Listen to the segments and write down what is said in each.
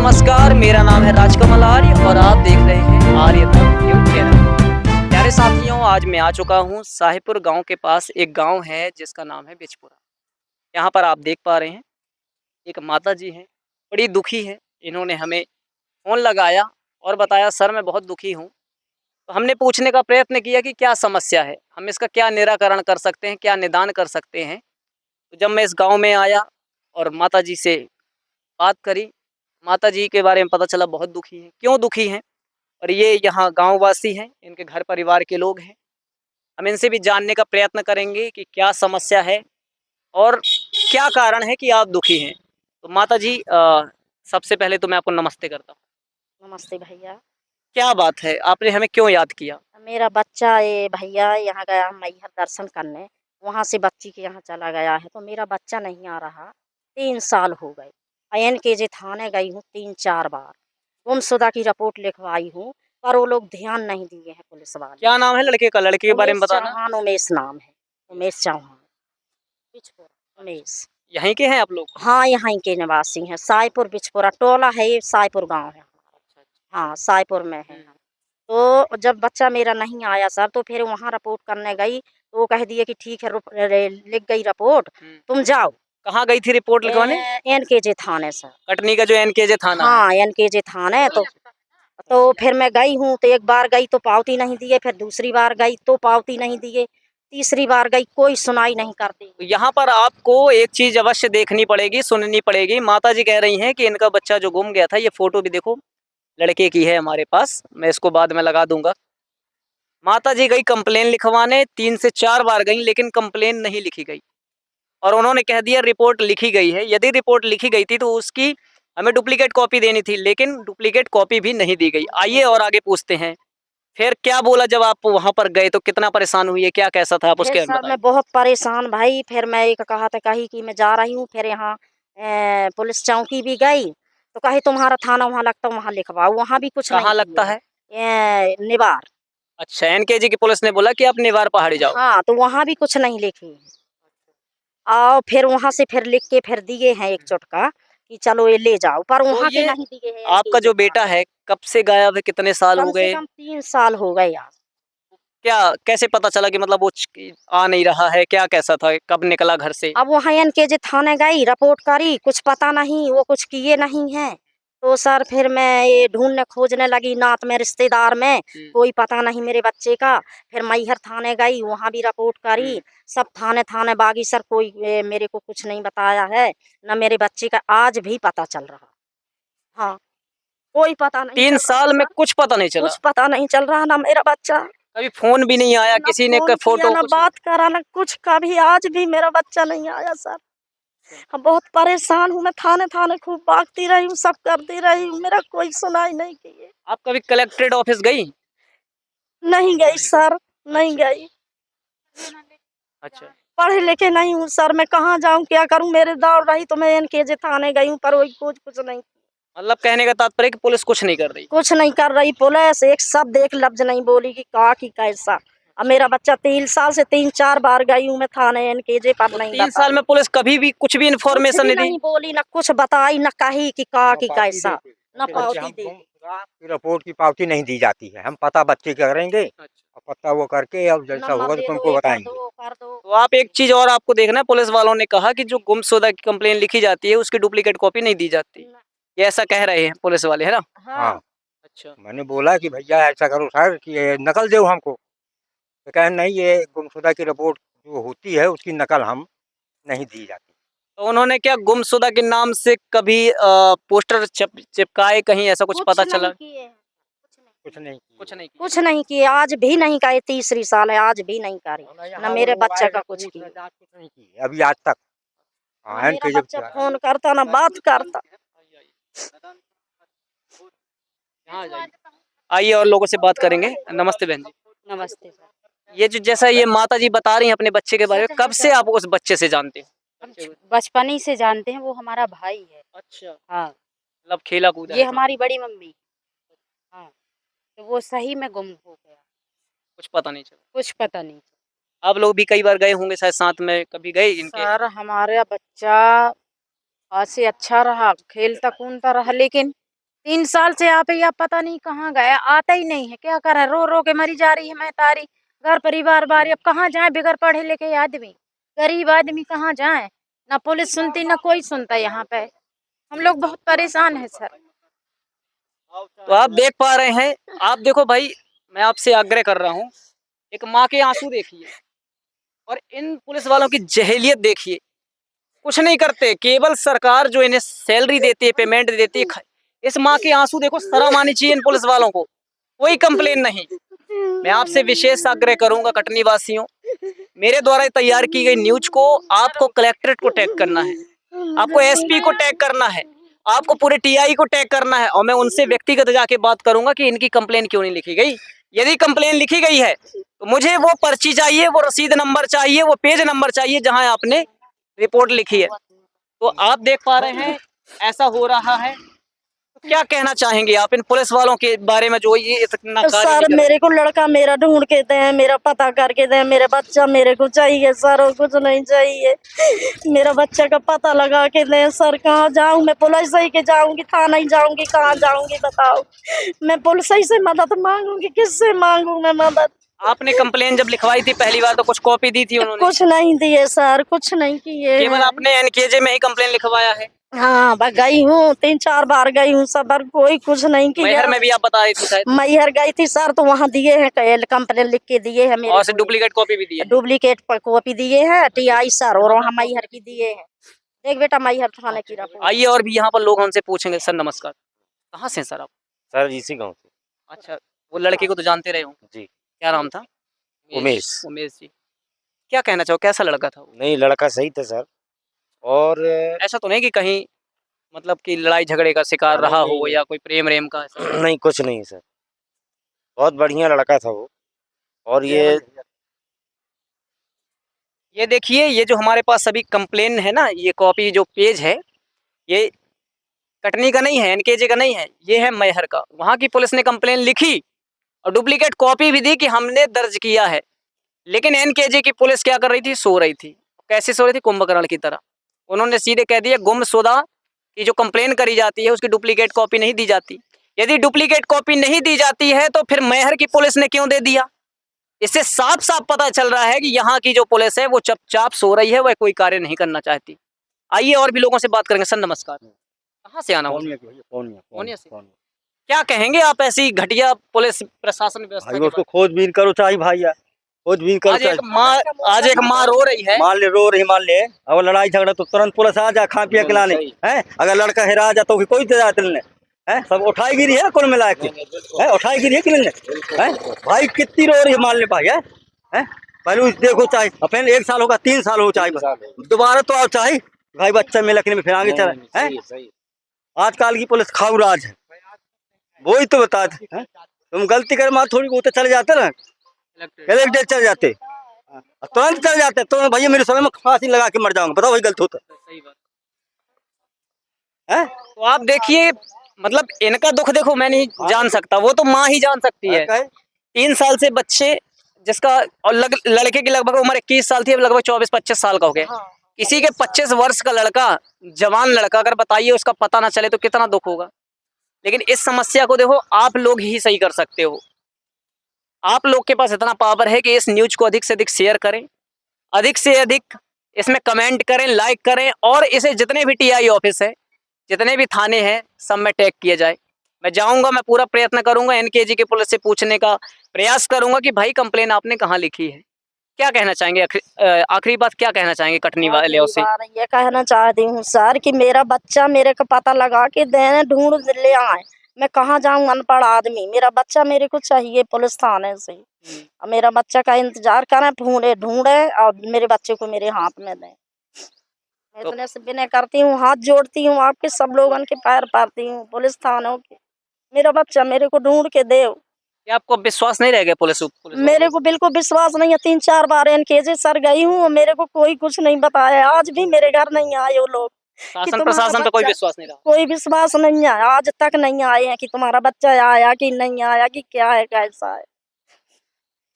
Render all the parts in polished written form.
नमस्कार, मेरा नाम है राजकमल आर्य और आप देख रहे हैं आर्यता न्यूज़ चैनल। प्यारे साथियों, आज मैं आ चुका हूँ साहिबपुर गांव के पास। एक गांव है जिसका नाम है बिचपुरा। यहाँ पर आप देख पा रहे हैं एक माता जी हैं, बड़ी दुखी है। इन्होंने हमें फ़ोन लगाया और बताया सर मैं बहुत दुखी हूँ। तो हमने पूछने का प्रयत्न किया कि क्या समस्या है, हम इसका क्या निराकरण कर सकते हैं, क्या निदान कर सकते हैं। तो जब मैं इस गाँव में आया और माता जी से बात करी, माता जी के बारे में पता चला बहुत दुखी हैं। क्यों दुखी हैं? और ये यहाँ गाँव वासी हैं, इनके घर परिवार के लोग हैं। हम इनसे भी जानने का प्रयत्न करेंगे कि क्या समस्या है और क्या कारण है कि आप दुखी हैं। तो माता जी सबसे पहले तो मैं आपको नमस्ते करता हूँ। नमस्ते भैया। क्या बात है, आपने हमें क्यों याद किया? मेरा बच्चा ये भैया यहाँ गया मैहर दर्शन करने, वहाँ से बच्ची के यहाँ चला गया है तो मेरा बच्चा नहीं आ रहा। 3 साल हो गए। INKJ थाने गई हूँ 3-4 बार। गुमशुदा की रिपोर्ट लिखवाई हूँ पर वो लोग ध्यान नहीं दिए हैं पुलिस वाले। क्या नाम है लड़के का? लड़के के बारे में उमेश बताना। चौहान, उमेश नाम है। उमेश चौहान। बिचपुरा उमेश। यहीं के हैं आप लोग? हाँ, यहाँ के निवासी हैं। साईपुर बिचपुरा टोला है, ये साईपुर गाँव है। हाँ, साईपुर में है। तो जब बच्चा मेरा नहीं आया सर तो फिर वहाँ रिपोर्ट करने गई तो वो कह दिए कि ठीक है लिख गई रिपोर्ट, तुम जाओ। कहाँ गई थी रिपोर्ट लिखवाने? NKJ थाने सर। कटनी का जो NKJ थाना है। हाँ, NKJ थाना है। तो फिर मैं गई हूँ तो एक बार गई तो पावती नहीं दिए, फिर दूसरी बार गई तो पावती नहीं दिए, तीसरी बार गई कोई सुनाई नहीं करती। तो यहाँ पर आपको एक चीज अवश्य देखनी पड़ेगी, सुननी पड़ेगी। माता जी कह रही हैं कि इनका बच्चा जो गुम गया था, ये फोटो भी देखो लड़के की है हमारे पास, मैं इसको बाद में लगा दूंगा। माता जी गई कंप्लेन लिखवाने, 3 से 4 बार गई लेकिन कंप्लेन नहीं लिखी गई और उन्होंने कह दिया रिपोर्ट लिखी गई है। यदि रिपोर्ट लिखी गई थी तो उसकी हमें डुप्लीकेट कॉपी देनी थी, लेकिन डुप्लीकेट कॉपी भी नहीं दी गई। आइए और आगे पूछते हैं, फिर क्या बोला जब आप वहां पर गए तो कितना परेशान हुई है, क्या कैसा था आप फिर उसके सर बताइए। मैं बहुत परेशान भाई। फिर मैं एक कहा था कही कि मैं जा रही हूँ, फिर यहाँ पुलिस चौकी भी गई तो कही तुम्हारा थाना वहाँ लगता, वहाँ लिखवाओ, वहाँ भी कुछ नहीं कहाँ किए लगता है? हैं। निवार। अच्छा, NKJ की पुलिस ने बोला कि आप निवार पहाड़ी जाओ। हाँ, तो वहाँ भी कुछ नहीं लिखी। और फिर वहाँ से फिर लिख के फिर दिए हैं एक चुटका कि चलो ये ले जाओ, पर तो वहाँ के ये नहीं दिए हैं आपका NKJ जो बेटा थाने। है कब से गायब है, कितने साल कम हो से गए? कम 3 साल हो गए आज। क्या कैसे पता चला कि मतलब वो आ नहीं रहा है, क्या कैसा था, कब निकला घर से? अब वहाँ NKJ थाने गई, रिपोर्ट करी, कुछ पता नहीं, वो कुछ किए नहीं हैं। तो सर फिर मैं ये ढूँढने खोजने लगी नात में, रिश्तेदार में, कोई पता नहीं मेरे बच्चे का। फिर मैहर थाने गई, वहाँ भी रिपोर्ट करी, सब थाने बागी सर कोई मेरे को कुछ नहीं बताया है, ना मेरे बच्चे का आज भी पता चल रहा। हाँ, कोई पता नहीं 3 चल रहा साल में सर, कुछ पता नहीं चला? कुछ पता नहीं चल रहा ना मेरा बच्चा। कभी फोन भी नहीं आया ना किसी ने, फ़ोन किया, फोटो ना कुछ नहीं? बात करा, ना कुछ, कभी आज भी मेरा बच्चा नहीं आया सर। हम बहुत परेशान हूँ, मैं थाने खूब भागती रही हूँ, सब करती रही हूँ, मेरा कोई सुनाई नहीं किए। आप कभी कलेक्ट्रेट ऑफिस गई? नहीं गई सर, नहीं गई। अच्छा। पढ़े लिखे नहीं हूँ सर, मैं कहाँ जाऊँ, क्या करूँ? मेरे दौड़ रही तो मैं NKJ थाने गई हूँ पर वही कुछ नहीं। मतलब कहने का तात्पर्य है कि पुलिस कुछ नहीं कर रही। कुछ नहीं कर रही पुलिस, एक शब्द एक लफ्ज नहीं बोली कि का कि कैसा। अब मेरा बच्चा 3 साल से 3-4 बार गई हूँ मैं थाने NKJ पर, तो नहीं 3 साल बताई। में पुलिस कभी भी कुछ भी कुछ इन्फॉर्मेशन भी नहीं दी? नहीं बोली, ना कुछ बताई, ना कही कि का कि कैसा, ना कि बच्चे पावती हम दे दी। गुमशुदा की रिपोर्ट की पावती नहीं दी जाती है। हम पता बच्चे का करेंगे अच्छा। और पता वो करके अब जैसा नंबर होगा तो दे दो, तुमको ये कर दो, बताएंगे। वो कर दो। तो आप एक चीज और आपको देखना है, पुलिस वालों ने कहा कि जो गुमशुदा की कंप्लेन लिखी जाती है उसकी डुप्लीकेट कॉपी नहीं दी जाती। न- ये ऐसा कह रहे हैं पुलिस वाले, है ना? हाँ। हाँ, अच्छा। मैंने बोला कि भैया ऐसा करो सर कि ये नकल दो हमको। तो कहे नहीं, ये गुमशुदा की रिपोर्ट जो होती है उसकी नकल हम नहीं दी जाती। तो उन्होंने क्या गुमशुदा के नाम से कभी पोस्टर चिपकाए कहीं, ऐसा कुछ कुछ पता नहीं चला? किए हैं, कुछ नहीं कुछ किए। नहीं कुछ किए। नहीं किया। कुछ नहीं किए, आज भी नहीं करे, तीसरी साल है आज भी नहीं करी, और ना यहाँ वो मेरे लोग बच्चा आए का थे कुछ पुलिस ने किए, जांच कुछ नहीं की है अभी आज तक। ना हाँ, मेरा इनके जब बच्चा फोन करता ना बात करता। आइए और लोगों से बात करेंगे। नमस्ते बहन जी। नमस्ते सर। ये जो जैसा ये माता जी बता रही हैं अपने बच्चे के बारे में, कब से आप उस बच्चे से जानते हैं? हम बचपन ही से जानते हैं, वो हमारा भाई है। अच्छा। हाँ, मतलब खेला कूदा ये है साथ? हमारी बड़ी मम्मी। हाँ, तो वो सही में गुम हो गया, कुछ पता नहीं चला? कुछ पता नहीं। आप लोग भी कई बार गए होंगे शायद साथ में, कभी गए इनके? सर हमारा बच्चा आज से अच्छा रहा, खेलता कूदता रहा, लेकिन 3 साल से यहाँ पे या पता नहीं कहाँ गया, आता ही नहीं है, क्या करे, रो रो के मरी जा रही है मैं तारी, घर परिवार बारी, अब कहाँ जाए बगैर पढ़े लिखे आदमी, गरीब आदमी कहाँ जाए, ना पुलिस सुनती ना कोई सुनता यहाँ पे, हम लोग बहुत परेशान है सर। तो आप देख पा रहे हैं, आप देखो भाई, मैं आपसे आग्रह कर रहा हूँ, एक माँ के आंसू देखिए और इन पुलिस वालों की जहेलियत देखिए, कुछ नहीं करते, केवल सरकार जो इन्हें सैलरी देती है, पेमेंट देती है। इस माँ के आंसू देखो, शर्म आनी चाहिए इन पुलिस वालों को, कोई कंप्लेन नहीं। मैं आपसे विशेष आग्रह करूंगा कटनी वासियों, मेरे द्वारा तैयार की गई न्यूज को आपको कलेक्ट्रेट को टैग करना है, आपको एसपी को टैग करना है, आपको पूरे टीआई को टैग करना है और मैं उनसे व्यक्तिगत जाके बात करूंगा कि इनकी कंप्लेन क्यों नहीं लिखी गई। यदि कंप्लेन लिखी गई है तो मुझे वो पर्ची चाहिए, वो रसीद नंबर चाहिए, वो पेज नंबर चाहिए जहां आपने रिपोर्ट लिखी है। तो आप देख पा रहे हैं ऐसा हो रहा है, तो क्या कहना चाहेंगे आप इन पुलिस वालों के बारे में जो ये इतना कार्य सर नहीं कर रहे? मेरे को लड़का मेरा ढूंढ के दें, मेरा पता करके दें, मेरा बच्चा मेरे को चाहिए सर, और कुछ नहीं चाहिए। मेरा बच्चे का पता लगा के दें सर। कहाँ जाऊं मैं? पुलिस ही के जाऊंगी, थाना ही जाऊंगी, कहाँ जाऊंगी बताओ? मैं पुलिस ही से मदद मांगूंगी, किससे मांगू मैं मदद? आपने कंप्लेन जब लिखवाई थी पहली बार तो कुछ कॉपी दी थी उन्होंने? कुछ नहीं दिए सर, कुछ नहीं किए केवल हैं। आपने एनकेजे में ही कंप्लेन लिखवाया है? हाँ गई हूँ, 3-4 बार गई हूँ सब, पर कोई कुछ नहीं किया। मैहर में भी आप बता रही थी शायद? मैहर गई थी सर, तो वहाँ दिए हैं, कंप्लेन लिख के दिए हैं मेरे और से को। डुप्लीकेट कॉपी भी दी है? डुप्लीकेट कॉपी दिए हैं टीआई सर, और वहाँ मैहर की दिए हैं। देख बेटा मैहर थाने की रिपोर्ट। आइए और भी यहाँ पर लोग हमसे पूछेंगे। सर नमस्कार, कहाँ से हैं सर आप? सर इसी गांव से। अच्छा, वो लड़के को तो जानते रहे हो? जी। क्या नाम था? उमेश। उमेश जी, क्या कहना चाहो, कैसा लड़का था वो? नहीं लड़का सही था सर, और ऐसा तो नहीं कि कहीं मतलब कि लड़ाई झगड़े का शिकार नहीं, रहा नहीं, हो नहीं। या कोई प्रेम रेम का ऐसा? नहीं कुछ नहीं सर, बहुत बढ़िया लड़का था वो। और ये देखिए, ये जो हमारे पास सभी कंप्लेन है ना, ये कॉपी जो पेज है, ये कटनी का नहीं है, एनकेजे का नहीं है, ये है मैहर का। वहाँ की पुलिस ने कंप्लेन लिखी और डुप्लीकेट कॉपी भी दी कि हमने दर्ज किया है, लेकिन एनकेजे की पुलिस क्या कर रही थी? सो रही थी। कैसे सो रही थी? कुंभकर्ण की तरह। उन्होंने सीधे कह दिया गुमशुदा की जो कंप्लेन करी जाती है उसकी डुप्लीकेट कॉपी नहीं दी जाती। यदि डुप्लीकेट कॉपी नहीं दी जाती है तो फिर मैहर की पुलिस ने क्यों दे दिया? इससे साफ साफ पता चल रहा है कि यहाँ की जो पुलिस है वो चुपचाप सो रही है, वह कोई कार्य नहीं करना चाहती। आइए और भी लोगों से बात करेंगे। सर नमस्कार, कहाँ से आना होगा? पूर्णिया से। क्या कहेंगे आप ऐसी घटिया पुलिस प्रशासन व्यवस्था भाई के उसको बारे खोजबीन करो चाहिए भाई यार, खोजबीन में? करो आज एक माँ रो रही है। मान ले रो रही, मान ले अगर लड़ाई झगड़ा तो तुरंत पुलिस आ जा खा पिया खिलाने है। अगर लड़का हेरा जा तो कोई दे जाते है, सब उठाई गिरी है कुल मिला के, है उठाई गिरी है कि नहीं है? भाई कितनी रो रही है मान ले भाई, है पहले उस देखो चाहे अपन 1 साल होगा 3 साल हो चाहे दोबारा तो आओ चाहे भाई बच्चा में लखने में फिर आगे चला है। आजकल की पुलिस खाऊ राज है, वही तो बता दे। तुम गलती कर मार थोड़ी बहुत चले जाते ना, इलेक्टेड चले जाते तुरंत चले जाते, तो भैया मेरे समय में फांसी लगा के मर जाऊंगा, बताओ वही गलत होता सही बात है। तो आप देखिए, मतलब इनका दुख देखो मैं नहीं जान सकता, वो तो माँ ही जान सकती है। 3 साल से बच्चे जिसका और लड़के की लगभग उम्र 21 साल थी, अब लगभग 24-25 साल का हो गया। किसी के 25 वर्ष का लड़का, जवान लड़का, अगर बताइए उसका पता ना चले तो कितना दुख होगा। लेकिन इस समस्या को देखो आप लोग ही सही कर सकते हो। आप लोग के पास इतना पावर है कि इस न्यूज को अधिक से अधिक शेयर करें, अधिक से अधिक इसमें कमेंट करें, लाइक करें, और इसे जितने भी टीआई ऑफिस है, जितने भी थाने हैं, सब में टैग किया जाए। मैं जाऊंगा, मैं पूरा प्रयत्न करूंगा, एनकेजी की पुलिस से पूछने का प्रयास करूंगा कि भाई कंप्लेन आपने कहाँ लिखी है। क्या कहना चाहेंगे? आखिरी बात क्या कहना चाहेंगे कटनी वाले से? ये कहना चाहती हूँ सर कि मेरा बच्चा मेरे को पता लगा के देने, ढूंढ ले आए। मैं कहाँ जाऊँ अनपढ़ आदमी? मेरा बच्चा मेरे को चाहिए पुलिस थाने से। और मेरा बच्चा का इंतजार करें, ढूंढे और मेरे बच्चे को मेरे हाथ में दें। मैं तो इतने से विनय करती हूँ, हाथ जोड़ती हूँ आपके सब लोगों के पैर पड़ती हूँ, पुलिस थानों के, मेरा बच्चा मेरे को ढूंढ के दे। क्या आपको विश्वास नहीं रह गया पुलिस मेरे को बिल्कुल विश्वास नहीं है। 3-4 बार एनकेजे सर गई हूँ, मेरे को कोई कुछ नहीं बताया। आज भी मेरे घर नहीं आए वो लोग। शासन प्रशासन पे कोई विश्वास नहीं रहा? कोई विश्वास नहीं है, आज तक नहीं आए हैं कि तुम्हारा बच्चा आया कि नहीं आया, कि क्या है कैसा है।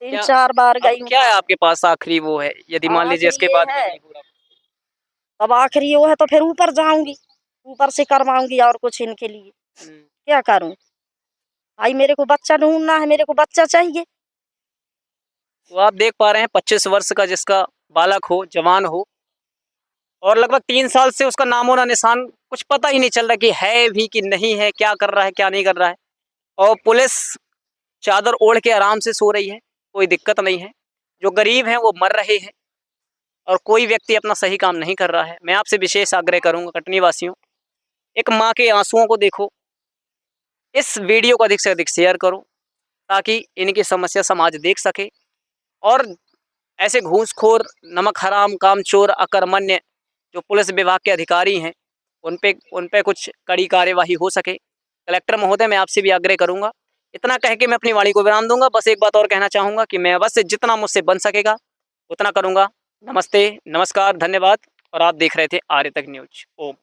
3-4 बार गई हूँ। क्या है आपके पास आखिरी वो है, यदि मान लीजिए इसके बाद भी नहीं पूरा? अब आखिरी वो है तो फिर ऊपर जाऊंगी, ऊपर से करवाऊंगी और कुछ इनके लिए। क्या करूं? भाई मेरे को बच्चा ढूंढना है, मेरे को बच्चा चाहिए। तो आप देख पा रहे हैं 25 वर्ष का जिसका बालक हो, जवान हो, और लगभग 3 साल से उसका नामो ना निशान कुछ पता ही नहीं चल रहा कि है भी कि नहीं है, क्या कर रहा है, क्या नहीं कर रहा है। और पुलिस चादर ओढ़ के आराम से सो रही है, कोई दिक्कत नहीं है। जो गरीब हैं वो मर रहे हैं और कोई व्यक्ति अपना सही काम नहीं कर रहा है। मैं आपसे विशेष आग्रह करूंगा कटनी वासियों, एक माँ के आंसुओं को देखो, इस वीडियो को अधिक से अधिक शेयर करो ताकि इनकी समस्या समाज देख सके और ऐसे घूसखोर, नमक हराम, कामचोर, अकर्मण्य जो पुलिस विभाग के अधिकारी हैं उन पे कुछ कड़ी कार्यवाही हो सके। कलेक्टर महोदय, मैं आपसे भी आग्रह करूंगा। इतना कह के मैं अपनी वाणी को विराम दूंगा। बस एक बात और कहना चाहूंगा कि मैं अवश्य जितना मुझसे बन सकेगा उतना करूंगा। नमस्ते, नमस्कार, धन्यवाद। और आप देख रहे थे आर्य तक न्यूज। ओम।